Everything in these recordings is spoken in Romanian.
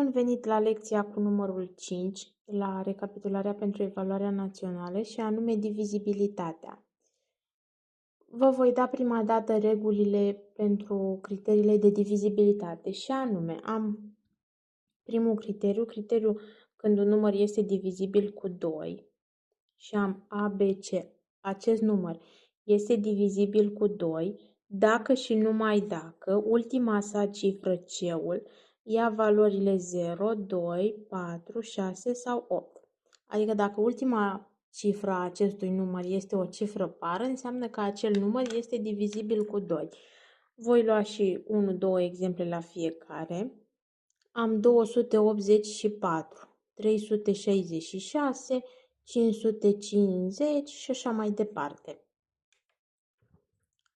Bun venit la lecția cu numărul 5, la recapitularea pentru evaluarea națională și anume divizibilitatea. Vă voi da prima dată regulile pentru criteriile de divizibilitate și anume am primul criteriu când un număr este divizibil cu 2 și am A, B, C. Acest număr este divizibil cu 2 dacă și numai dacă ultima sa cifră, C-ul, ia valorile 0, 2, 4, 6 sau 8. Adică dacă ultima cifră a acestui număr este o cifră pară, înseamnă că acel număr este divizibil cu 2. Voi lua și 1-2 exemple la fiecare. Am 284, 366, 550 și așa mai departe.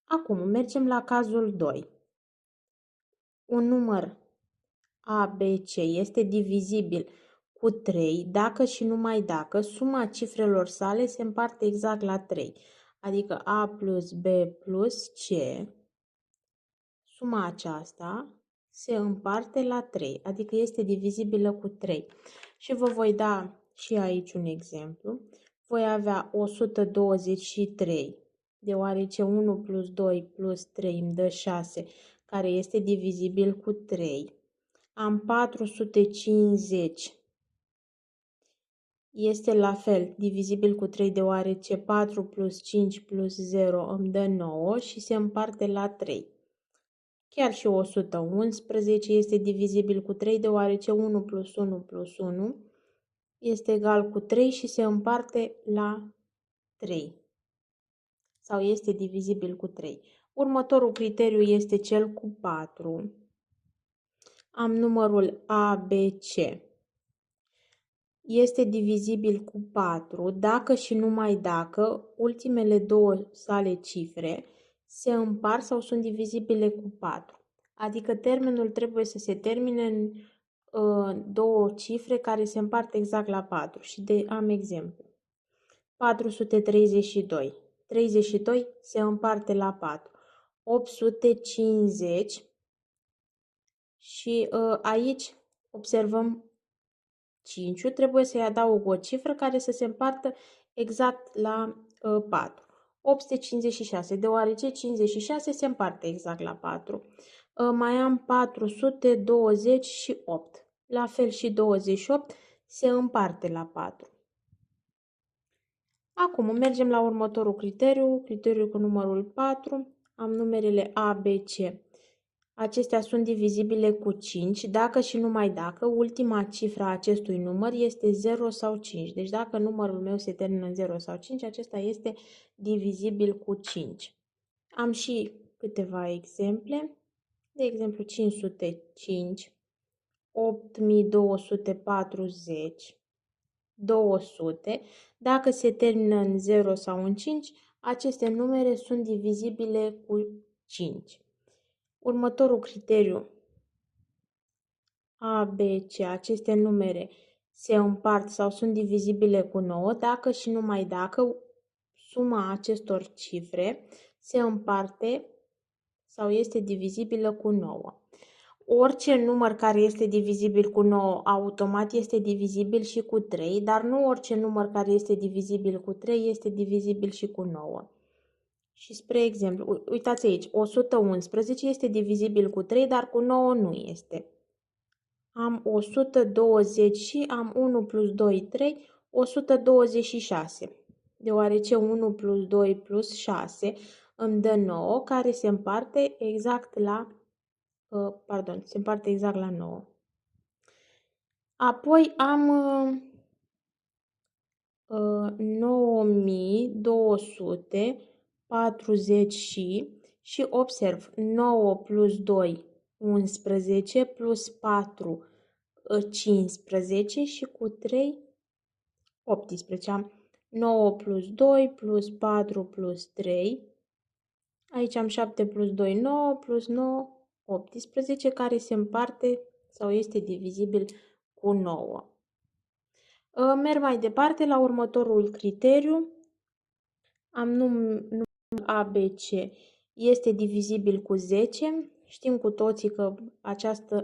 Acum mergem la cazul 2. Un număr A, B, C este divizibil cu 3 dacă și numai dacă suma cifrelor sale se împarte exact la 3. Adică A plus B plus C, suma aceasta se împarte la 3, adică este divizibilă cu 3. Și vă voi da și aici un exemplu. Voi avea 123, deoarece 1 plus 2 plus 3 îmi dă 6, care este divizibil cu 3. Am 450, este la fel divizibil cu 3, deoarece 4 plus 5 plus 0 îmi dă 9 și se împarte la 3. Chiar și 111 este divizibil cu 3, deoarece 1 plus 1 plus 1 este egal cu 3 și se împarte la 3. Sau este divizibil cu 3. Următorul criteriu este cel cu 4. Am numărul A, B, C. Este divizibil cu 4 dacă și numai dacă ultimele două sale cifre se împart sau sunt divizibile cu 4. Adică termenul trebuie să se termine în două cifre care se împart exact la 4. Și am exemplu. 432. 32 se împarte la 4. 850 și aici observăm 5 trebuie să-i adaug o cifră care să se împartă exact la 4. 856, deoarece 56 se împarte exact la 4. Mai am 428. La fel și 28 se împarte la 4. Acum mergem la următorul criteriul cu numărul 4. Am numerele A, B, C. Acestea sunt divizibile cu 5 dacă și numai dacă ultima cifră a acestui număr este 0 sau 5. Deci dacă numărul meu se termină în 0 sau 5, acesta este divizibil cu 5. Am și câteva exemple. De exemplu 505, 8240, 200. Dacă se termină în 0 sau în 5, aceste numere sunt divizibile cu 5. Următorul criteriu A, B, C, aceste numere se împart sau sunt divizibile cu 9 dacă și numai dacă suma acestor cifre se împarte sau este divizibilă cu 9. Orice număr care este divizibil cu 9 automat este divizibil și cu 3, dar nu orice număr care este divizibil cu 3 este divizibil și cu 9. Și spre exemplu, uitați aici, 111 este divizibil cu 3, dar cu 9 nu este. Am 120 și am 1 plus 2, 3, 126. Deoarece 1 plus 2 plus 6 îmi dă 9, care se împarte exact la, se împarte exact la 9. Apoi am 9240 și observ 9 plus 2, 11 plus 4, 15 și cu 3, 18. Am 9 plus 2 plus 4 plus 3. Aici am 7 plus 2, 9 plus 9, 18, care se împarte sau este divizibil cu 9. Merg mai departe la următorul criteriu. Am numărul A, B, C. Este divizibil cu 10. știm cu toții că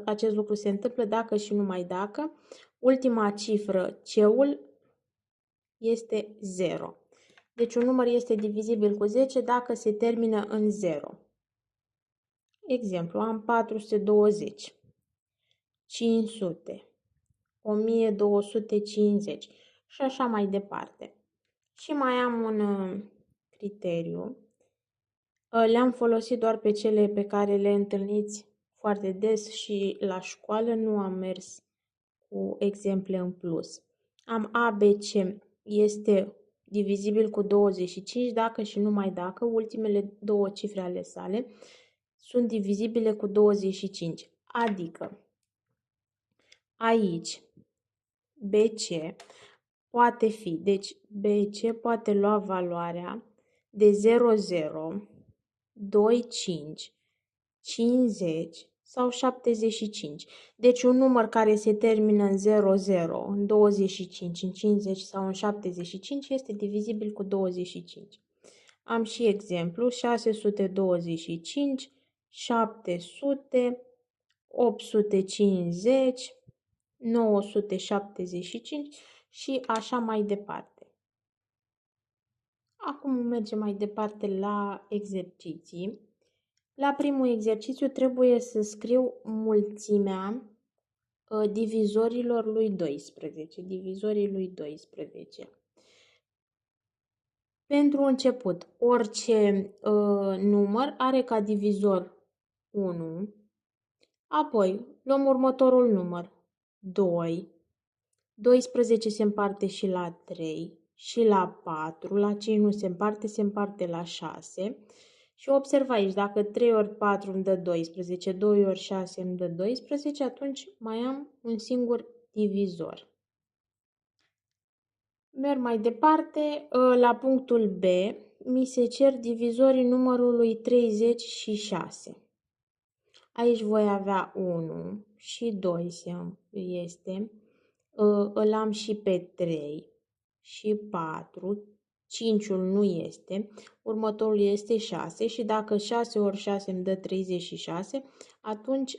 acest lucru se întâmplă dacă și numai dacă ultima cifră, ceul, este 0. Deci un număr este divizibil cu 10 dacă se termină în 0. Exemplu, am 420, 500, 1250 și așa mai departe. Și mai am un criteriu. Le-am folosit doar pe cele pe care le întâlniți foarte des și la școală, nu am mers cu exemple în plus. Am ABC este divizibil cu 25 dacă și numai dacă ultimele două cifre ale sale sunt divizibile cu 25. Adică aici BC poate fi, deci BC poate lua valoarea de 00, 25, 50 sau 75. Deci un număr care se termină în 00, în 25, în 50 sau în 75 este divizibil cu 25. Am și exemplu 625, 700, 850, 975 și așa mai departe. Acum mergem mai departe la exerciții. La primul exercițiu trebuie să scriu mulțimea divizorilor lui 12. Divizorii lui 12. Pentru început, orice număr are ca divizor 1. Apoi, luăm următorul număr, 2. 12 se împarte și la 3 și la 4. La cei nu se împarte la 6. Și observ aici, dacă 3 ori 4 îmi dă 12, 2 ori 6 îmi dă 12, atunci mai am un singur divizor. Merg mai departe, la punctul B, mi se cer divizorii numărului 36. Aici voi avea 1 și 2 este, îl am și pe 3 și 4, 5-ul nu este, următorul este 6 și dacă 6 ori 6 îmi dă 36, atunci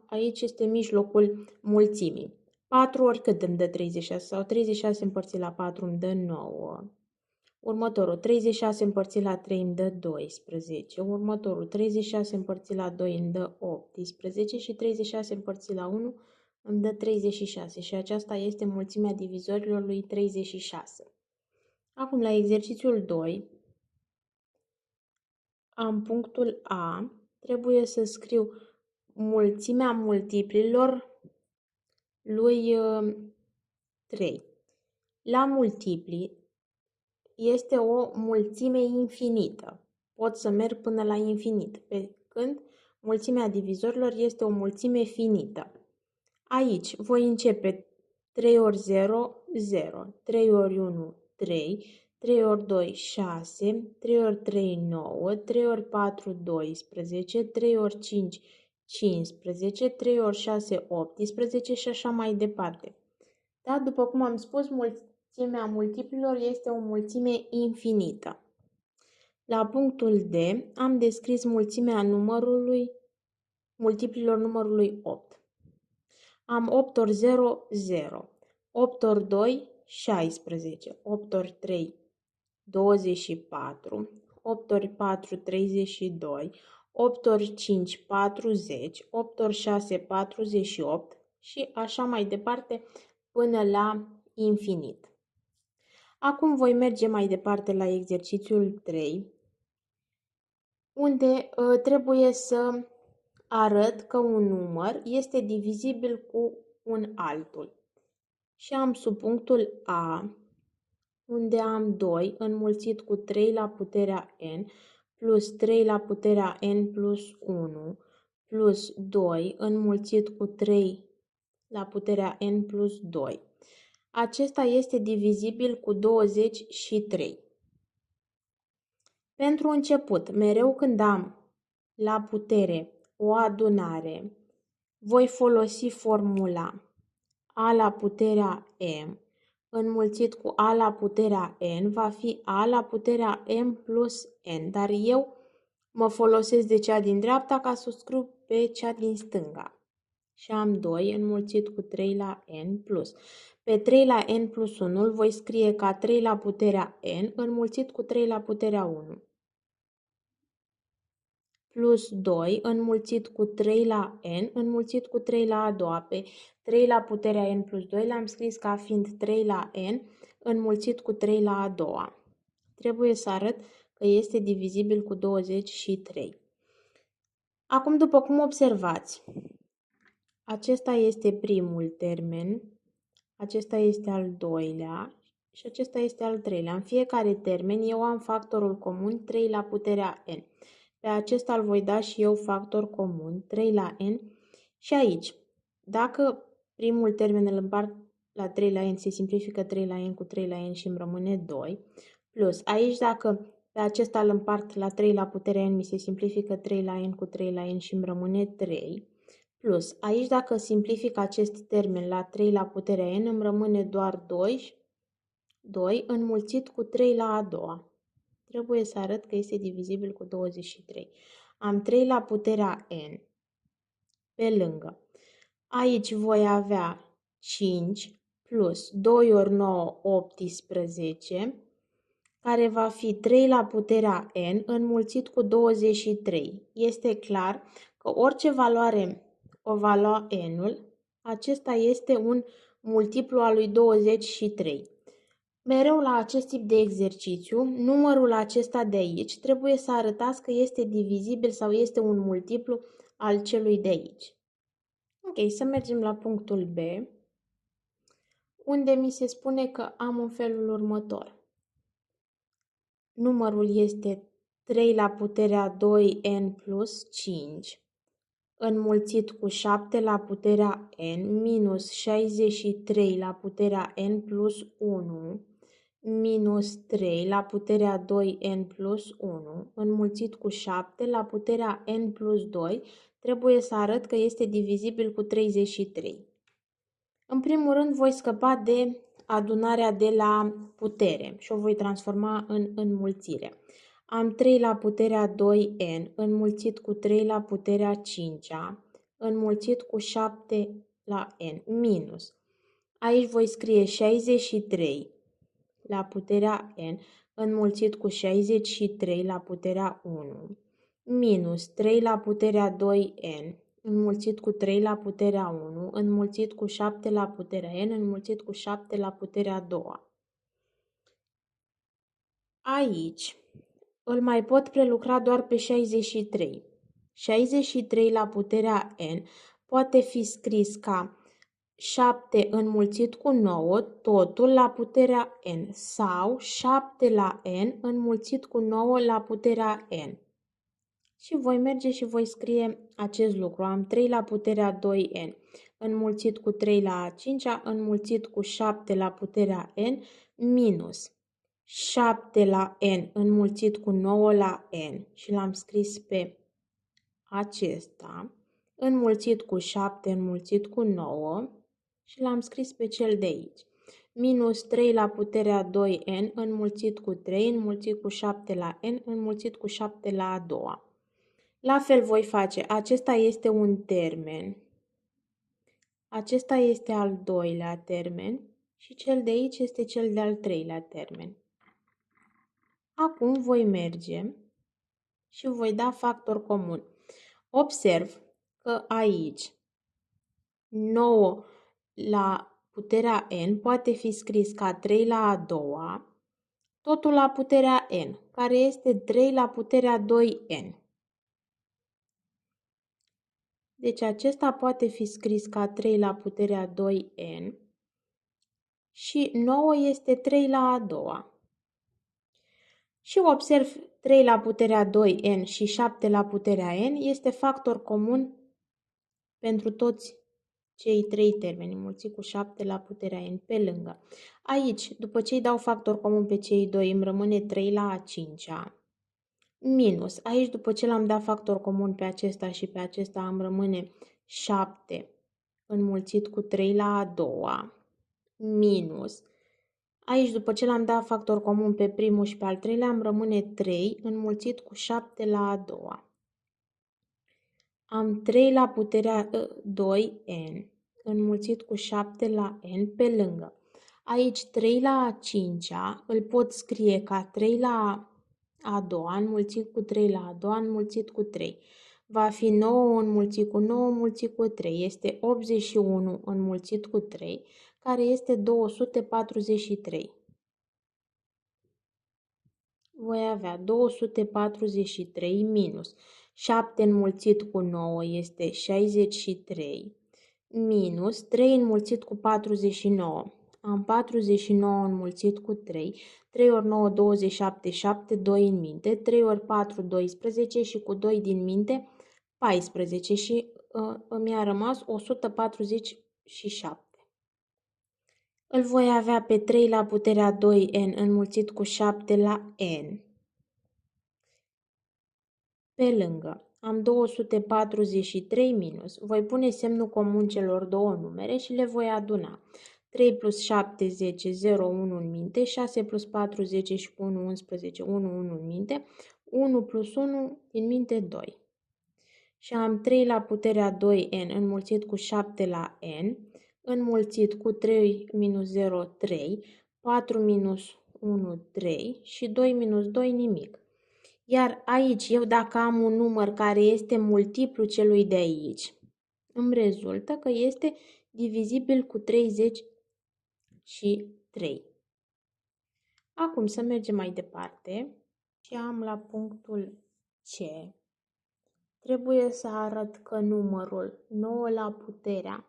aici este mijlocul mulțimii. 4 ori cât îmi dă 36 sau 36 împărțit la 4 îmi dă 9. Următorul 36 împărțit la 3 îmi dă 12. Următorul 36 împărțit la 2 îmi dă 18 și 36 împărțit la 1 îmi dă 36 și aceasta este mulțimea divizorilor lui 36. Acum la exercițiul 2 am punctul A, trebuie să scriu mulțimea multiplilor lui 3. La multipli este o mulțime infinită. Pot să merg până la infinit, pe când mulțimea divizorilor este o mulțime finită. Aici voi începe 3 ori 0, 0, 3 ori 1, 3, 3 ori 2, 6, 3 ori 3, 9, 3 ori 4, 12, 3 ori 5, 15, 3 ori 6, 18 și așa mai departe. Da? După cum am spus, mulțimea multiplilor este o mulțime infinită. La punctul D am descris mulțimea multiplilor numărului 8. Am 8 ori 0, 0. 8 ori 2, 16. 8 ori 3, 24. 8 ori 4, 32. 8 ori 5, 40. 8 ori 6, 48. Și așa mai departe până la infinit. Acum voi merge mai departe la exercițiul 3, unde trebuie să arăt că un număr este divizibil cu un altul. Și am subpunctul A, unde am 2 înmulțit cu 3 la puterea n plus 3 la puterea n plus 1 plus 2 înmulțit cu 3 la puterea n plus 2. Acesta este divizibil cu 23. Pentru început, mereu când am la putere o adunare, voi folosi formula a la puterea m înmulțit cu a la puterea n va fi a la puterea m plus n, dar eu Mă folosesc de cea din dreapta ca să o scriu pe cea din stânga. Și am 2 înmulțit cu 3 la n plus. Pe 3 la n plus 1 îl voi scrie ca 3 la puterea n înmulțit cu 3 la puterea 1. Plus 2 înmulțit cu 3 la n înmulțit cu 3 la a doua. Pe 3 la puterea n plus 2 l-am scris ca fiind 3 la n înmulțit cu 3 la a doua. Trebuie să arăt că este divizibil cu 23. Acum, după cum observați, acesta este primul termen, acesta este al doilea și acesta este al treilea. În fiecare termen eu am factorul comun 3 la puterea n. Pe acesta îl voi da și eu factor comun 3 la n și aici, dacă primul termen îl împart la 3 la n, se simplifică 3 la n cu 3 la n și îmi rămâne 2, plus aici dacă pe acesta îl împart la 3 la puterea n, mi se simplifică 3 la n cu 3 la n și îmi rămâne 3, plus aici dacă simplific acest termen la 3 la puterea n, îmi rămâne doar 2 înmulțit cu 3 la a doua. Trebuie să arăt că este divizibil cu 23. Am 3 la puterea n pe lângă. Aici voi avea 5 plus 2 ori 9, 18, care va fi 3 la puterea n înmulțit cu 23. Este clar că orice valoare o va lua n-ul, acesta este un multiplu al lui 23. Mereu la acest tip de exercițiu, numărul acesta de aici trebuie să arătați că este divizibil sau este un multiplu al celui de aici. Ok, să mergem la punctul B, unde mi se spune că am în felul următor. Numărul este 3 la puterea 2n plus 5, înmulțit cu 7 la puterea n minus 63 la puterea n plus 1, minus 3 la puterea 2n plus 1, înmulțit cu 7 la puterea n plus 2, trebuie să arăt că este divizibil cu 33. În primul rând voi scăpa de adunarea de la putere și o voi transforma în înmulțire. Am 3 la puterea 2n înmulțit cu 3 la puterea 5-a, înmulțit cu 7 la n, minus. Aici voi scrie 63 la puterea n înmulțit cu 63 la puterea 1, minus 3 la puterea 2n înmulțit cu 3 la puterea 1, înmulțit cu 7 la puterea n, înmulțit cu 7 la puterea 2. Aici îl mai pot prelucra doar pe 63. 63 la puterea n poate fi scris ca 7 înmulțit cu 9, totul la puterea n, sau 7 la n înmulțit cu 9 la puterea n. Și voi merge și voi scrie acest lucru. Am 3 la puterea 2n înmulțit cu 3 la a 5-a, înmulțit cu 7 la puterea n, minus 7 la n înmulțit cu 9 la n. Și l-am scris pe acesta, înmulțit cu 7 înmulțit cu 9 și l-am scris pe cel de aici. Minus 3 la puterea 2n înmulțit cu 3 înmulțit cu 7 la n înmulțit cu 7 la a doua. La fel voi face, acesta este un termen, acesta este al doilea termen și cel de aici este cel de-al treilea termen. Acum voi merge și voi da factor comun. Observ că aici 9 la puterea n poate fi scris ca 3 la a doua, totul la puterea n, care este 3 la puterea 2n. Deci acesta poate fi scris ca 3 la puterea 2n și 9 este 3 la a doua. Și observ 3 la puterea 2n și 7 la puterea n este factor comun pentru toți cei trei termeni, înmulțit cu 7 la puterea n pe lângă. Aici, după ce îi dau factor comun pe cei doi, îmi rămâne 3 la a 5-a, minus, aici după ce l-am dat factor comun pe acesta și pe acesta, îmi rămâne 7 înmulțit cu 3 la a doua, minus Aici, după ce l-am dat factor comun pe primul și pe al treilea, îmi rămâne 3 înmulțit cu 7 la a doua. Am 3 la puterea 2n înmulțit cu 7 la n pe lângă. Aici 3 la a cincea îl pot scrie ca 3 la a doua înmulțit cu 3 la a doua înmulțit cu 3. Va fi 9 înmulțit cu 9 înmulțit cu 3. Este 81 înmulțit cu 3, care este 243. Voi avea 243 minus 7 înmulțit cu 9 este 63 minus 3 înmulțit cu 49. Am 49 înmulțit cu 3. 3 ori 9, 27, 7, 2 în minte. 3 ori 4, 12 și cu 2 din minte, 14 și mi-a rămas 147. Îl voi avea pe 3 la puterea 2n înmulțit cu 7 la n. Pe lângă, am 243 minus. Voi pune semnul comun celor două numere și le voi aduna. 3 plus 7, 10, 0, 1 în minte. 6 plus 4, 10 și cu 1, 11, 1, 1 în minte. 1 plus 1 din minte, 2. Și am 3 la puterea 2n înmulțit cu 7 la n, înmulțit cu 3 minus 0, 3, 4 minus 1, 3 și 2 minus 2, nimic. Iar aici, eu dacă am un număr care este multiplu celui de aici, îmi rezultă că este divizibil cu 33. Acum să mergem mai departe și am la punctul C. Trebuie să arăt că numărul 9 la puterea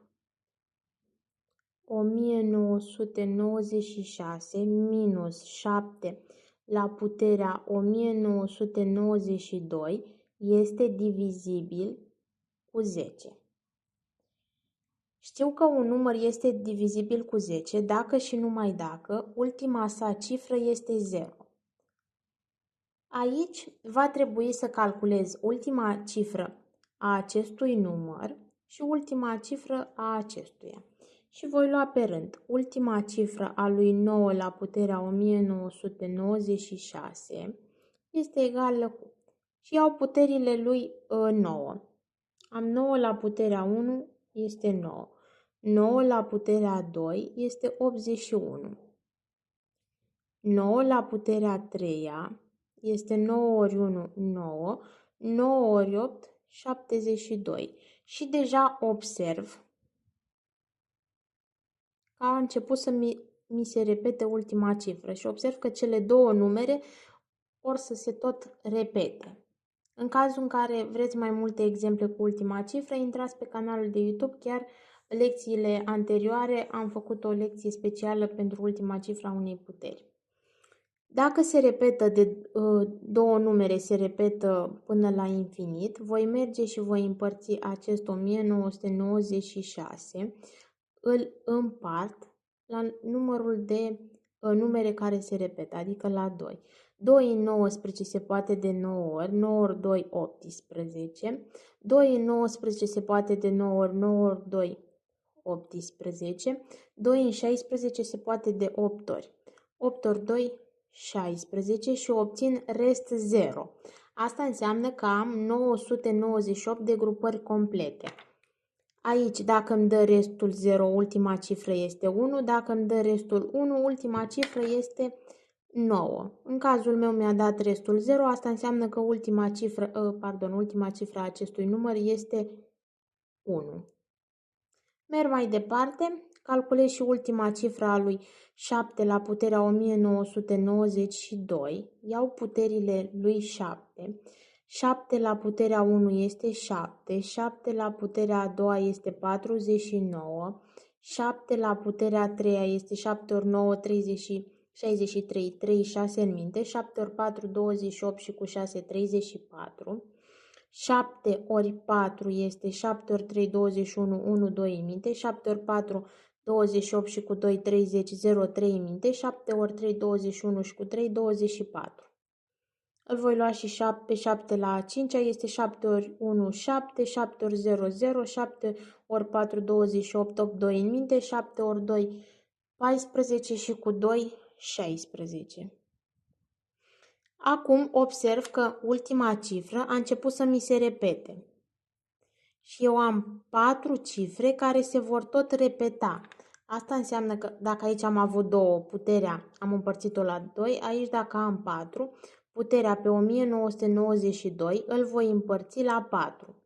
1996 minus 7 la puterea 1992 este divizibil cu 10. Știu că un număr este divizibil cu 10 dacă și numai dacă ultima sa cifră este 0. Aici va trebui să calculez ultima cifră a acestui număr și ultima cifră a acestuia. Și voi lua pe rând ultima cifră a lui 9 la puterea 1996 este egală cu... Și iau puterile lui 9. Am 9 la puterea 1 este 9. 9 la puterea 2 este 81. 9 la puterea 3 este 9 ori 1, 9. 9 ori 8, 72. Și deja observ că a început să mi se repete ultima cifră și observ că cele două numere or să se tot repete. În cazul în care vreți mai multe exemple cu ultima cifră, intrați pe canalul de YouTube, chiar lecțiile anterioare am făcut o lecție specială pentru ultima cifră a unei puteri. Dacă se repetă două numere, se repetă până la infinit, voi merge și voi împărți acest 1996, îl împart la numărul de numere care se repetă, adică la 2. 2 în 19 se poate de 9 ori, 9 ori 2, 18. 2 în 19 se poate de 9 ori, 9 ori 2, 18. 2 în 16 se poate de 8 ori. 8 ori 2, 16 și obțin rest 0. Asta înseamnă că am 998 de grupări complete. Aici, dacă îmi dă restul 0, ultima cifră este 1. Dacă îmi dă restul 1, ultima cifră este 9. În cazul meu mi-a dat restul 0, asta înseamnă că ultima cifră a acestui număr este 1. Merg mai departe, calculez și ultima cifră a lui 7 la puterea 1992. Iau puterile lui 7. 7 la puterea 1 este 7. 7 la puterea a doua este 49. 7 la puterea a treia este 7 ori 9, 63, 36 în minte. 7 ori 4, 28 și cu 6, 34. 7 ori 4 este 7 ori 3, 21, 1, 2 în minte. 7 ori 4, 28 și cu 2, 30, 0, 3 în minte. 7 ori 3, 21 și cu 3, 24. Îl voi lua și 7, 7 la a 5 este 7 ori 1, 7, 7 ori 0, 0, 7 ori 4, 28, 8, 2 în minte. 7 ori 2, 14 și cu 2, 16. Acum observ că ultima cifră a început să mi se repete. Și eu am 4 cifre care se vor tot repeta. Asta înseamnă că dacă aici am avut 2, puterea am împărțit-o la 2, aici dacă am 4, puterea pe 1992 îl voi împărți la 4.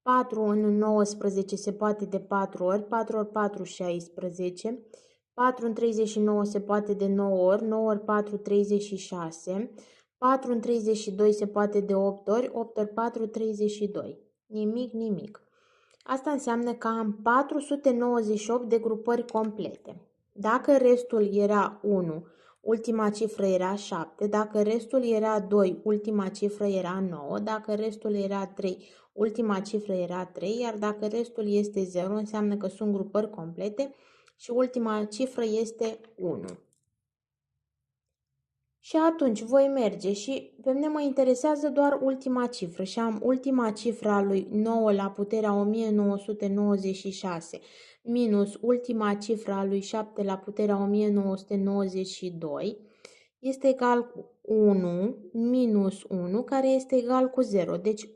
4 în 19 se poate de 4 ori, 4 ori 4, 16. 4 în 39 se poate de 9 ori, 9 ori 4, 36. 4 în 32 se poate de 8 ori, 8 ori 4, 32. Nimic, nimic. Asta înseamnă că am 498 de grupări complete. Dacă restul era 1, ultima cifră era 7, dacă restul era 2, ultima cifră era 9, dacă restul era 3, ultima cifră era 3, iar dacă restul este 0, înseamnă că sunt grupări complete și ultima cifră este 1. Și atunci voi merge și pe mine mă interesează doar ultima cifră și am ultima cifră a lui 9 la puterea 1996 minus ultima cifră a lui 7 la puterea 1992 este egal cu 1 minus 1 care este egal cu 0. Deci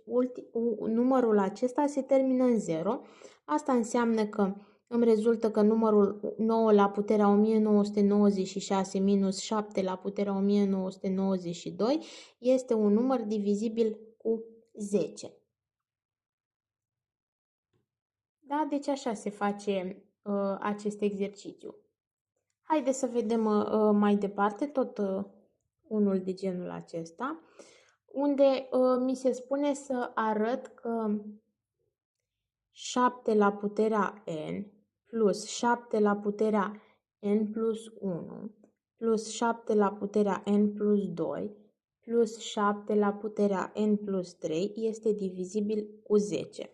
numărul acesta se termină în 0. Asta înseamnă că îmi rezultă că numărul 9 la puterea 1996 minus 7 la puterea 1992 este un număr divizibil cu 10. Da, deci așa se face acest exercițiu. Haideți să vedem mai departe tot unul de genul acesta, unde mi se spune să arăt că 7 la puterea n plus 7 la puterea n plus 1 plus 7 la puterea n plus 2 plus 7 la puterea n plus 3 este divizibil cu 10.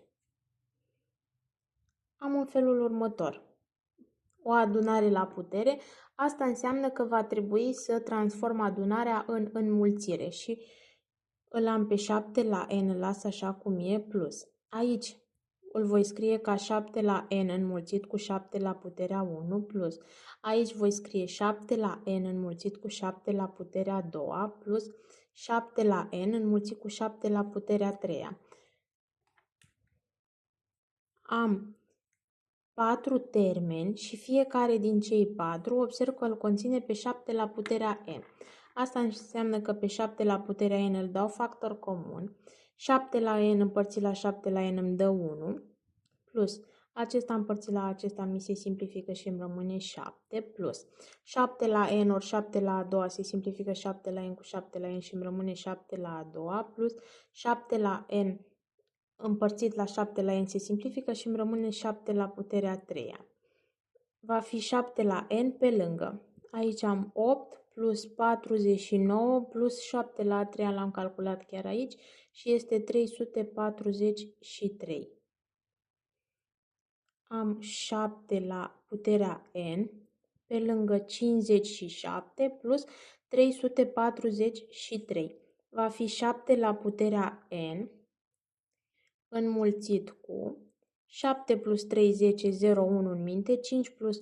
Am în felul următor. O adunare la putere, asta înseamnă că va trebui să transform adunarea în înmulțire și îl am pe 7 la n, îl las așa cum e, plus. Aici îl voi scrie ca 7 la n înmulțit cu 7 la puterea 1 plus. Aici voi scrie 7 la n înmulțit cu 7 la puterea a doua plus 7 la n înmulțit cu 7 la puterea a treia. Am 4 termeni și fiecare din cei 4 observ că îl conține pe 7 la puterea n. Asta înseamnă că pe 7 la puterea n îl dau factor comun. 7 la n împărțit la 7 la n îmi dă 1, plus acesta împărțit la acesta mi se simplifică și îmi rămâne 7, plus 7 la n ori 7 la a doua se simplifică 7 la n cu 7 la n și îmi rămâne 7 la a doua, plus 7 la n împărțit la 7 la n se simplifică și îmi rămâne 7 la puterea a treia. Va fi 7 la n pe lângă. Aici am 8 plus 49 plus 7 la a treia l-am calculat chiar aici și este 343. Am 7 la puterea n pe lângă 57 plus 343. Va fi 7 la puterea n înmulțit cu 7 plus 3, 10, 0, 1 în minte, 5 plus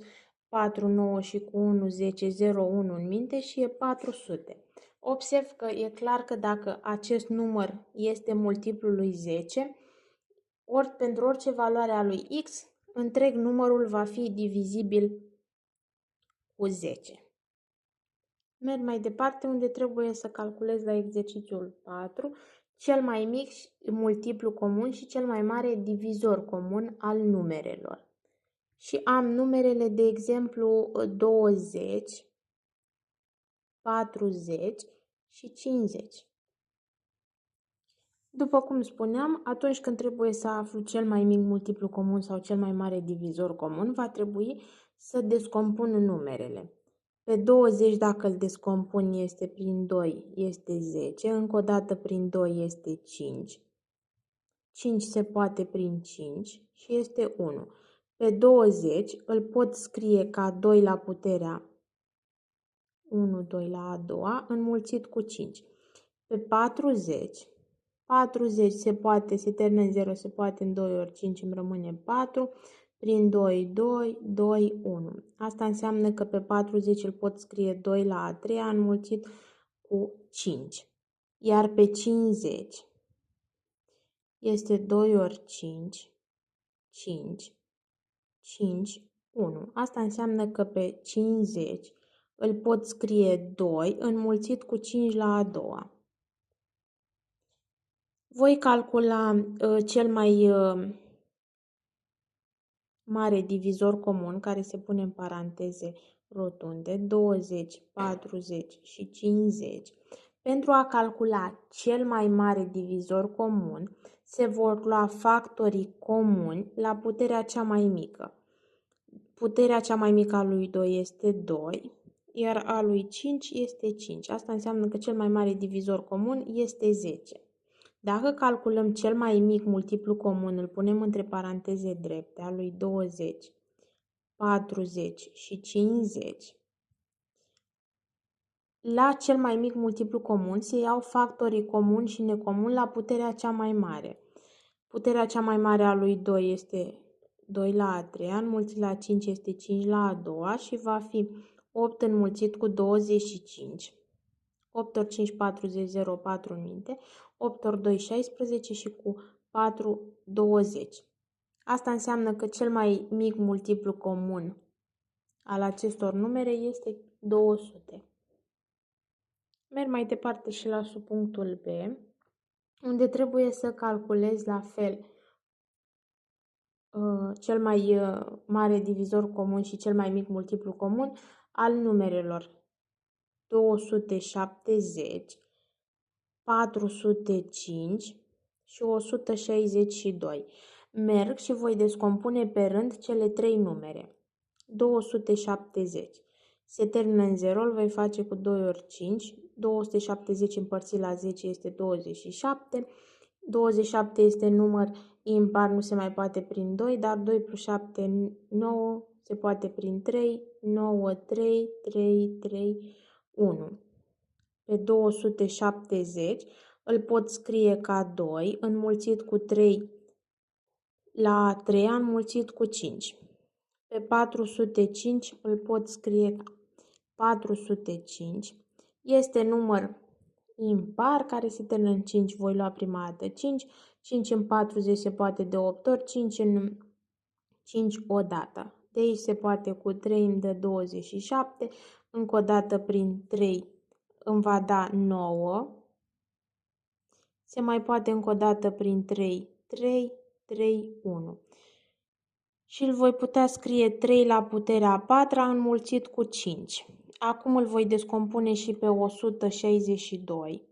4, 9 și cu 1, 10, 0, 1 în minte și e 400. Observ că e clar că dacă acest număr este multiplul lui 10, pentru orice valoare a lui x, întreg numărul va fi divizibil cu 10. Merg mai departe unde trebuie să calculez la exercițiul 4 cel mai mic multiplu comun și cel mai mare divizor comun al numerelor. Și am numerele, de exemplu, 20, 40 și 50. După cum spuneam, atunci când trebuie să aflu cel mai mic multiplu comun sau cel mai mare divizor comun, va trebui să descompun numerele. Pe 20, dacă îl descompun, este prin 2, este 10, încă o dată prin 2 este 5, 5 se poate prin 5 și este 1. Pe 20 îl pot scrie ca 2 la puterea 1, 2 la a doua, înmulțit cu 5. Pe 40, 40 se termină în 0, se poate în 2 ori 5 îmi rămâne 4. prin 2, 2, 2, 1. Asta înseamnă că pe 40 îl pot scrie 2 la a treia înmulțit cu 5. Iar pe 50 este 2 ori 5, 5, 5, 1. Asta înseamnă că pe 50 îl pot scrie 2 înmulțit cu 5 la a doua. Voi calcula cel mai mare divizor comun, care se pune în paranteze rotunde, 20, 40 și 50. Pentru a calcula cel mai mare divizor comun, se vor lua factorii comuni la puterea cea mai mică. Puterea cea mai mică a lui 2 este 2, iar a lui 5 este 5. Asta înseamnă că cel mai mare divizor comun este 10. Dacă calculăm cel mai mic multiplu comun, îl punem între paranteze drepte, a lui 20, 40 și 50, la cel mai mic multiplu comun se iau factorii comuni și necomuni la puterea cea mai mare. Puterea cea mai mare a lui 2 este 2 la a treia, înmulțit la 5 este 5 la a doua și va fi 8 înmulțit cu 25. 8 ori 5, 40, 0, 4 în minte. 8 ori 2, 16 și cu 4, 20. Asta înseamnă că cel mai mic multiplu comun al acestor numere este 200. Merg mai departe și la subpunctul B, unde trebuie să calculez la fel cel mai mare divizor comun și cel mai mic multiplu comun al numerelor 270, 405 și 162. Merg și voi descompune pe rând cele 3 numere. 270 se termină în 0, îl voi face cu 2 ori 5. 270 împărțit la 10 este 27. 27 este număr impar, nu se mai poate prin 2, dar 2 plus 7, 9, se poate prin 3, 9, 3, 3, 3, 1. Pe 270 îl pot scrie ca 2 înmulțit cu 3 la a treia înmulțit cu 5. Pe 405 îl pot scrie 405. Este număr impar care se termină în 5. Voi lua prima dată 5. 5 în 40 se poate de 8 ori. 5 în 5 o dată. De aici se poate cu 3 îmi dă 27. Încă o dată prin 3 îmi va da 9. Se mai poate încă o dată prin 3. 3, 3, 1. Și îl voi putea scrie 3 la puterea a patra înmulțit cu 5. Acum îl voi descompune și pe 162.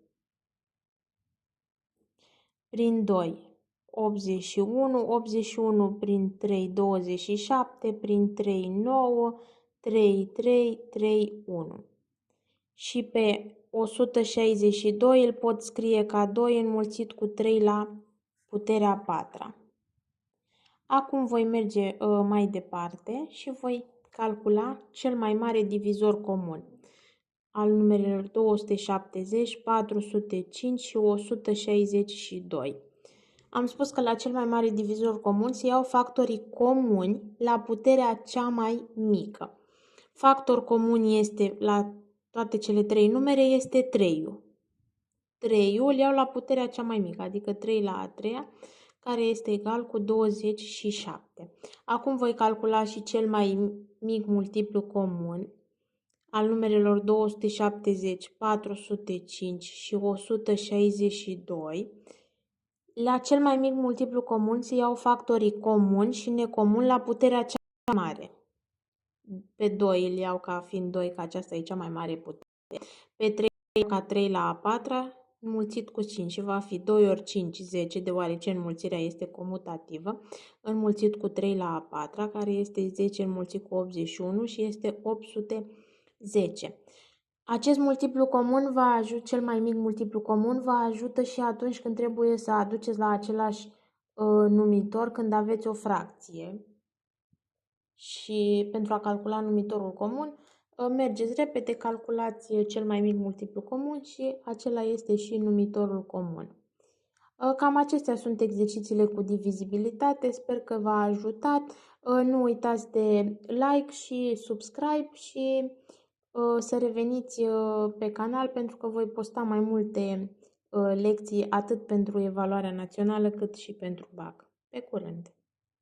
Prin 2, 81, 81 prin 3, 27, prin 3, 9, 3, 3, 3, 1. Și pe 162 îl pot scrie ca 2 înmulțit cu 3 la puterea a patra. Acum voi merge mai departe și voi calcula cel mai mare divizor comun al numerelor 270, 405 și 162. Am spus că la cel mai mare divizor comun se iau factorii comuni la puterea cea mai mică. Factor comun este la toate cele 3 numere este 3-ul. 3-ul îl iau la puterea cea mai mică, adică 3 la a treia, care este egal cu 27. Acum voi calcula și cel mai mic multiplu comun al numerelor 270, 405 și 162. La cel mai mic multiplu comun se iau factorii comuni și necomuni la puterea cea mai mare. Pe 2 îl iau ca fiind 2, că aceasta e cea mai mare putere. Pe 3 ca 3 la a patra, înmulțit cu 5 și va fi 2 ori 5, 10, deoarece înmulțirea este comutativă, înmulțit cu 3 la a patra, care este 10 înmulțit cu 81 și este 810. Acest multiplu comun vă ajută, cel mai mic multiplu comun vă ajută și atunci când trebuie să aduceți la același numitor când aveți o fracție. Și pentru a calcula numitorul comun, mergeți repede, calculați cel mai mic multiplu comun și acela este și numitorul comun. Cam acestea sunt exercițiile cu divizibilitate, sper că v-a ajutat. Nu uitați de like și subscribe și să reveniți pe canal pentru că voi posta mai multe lecții atât pentru evaluarea națională cât și pentru BAC. Pe curând!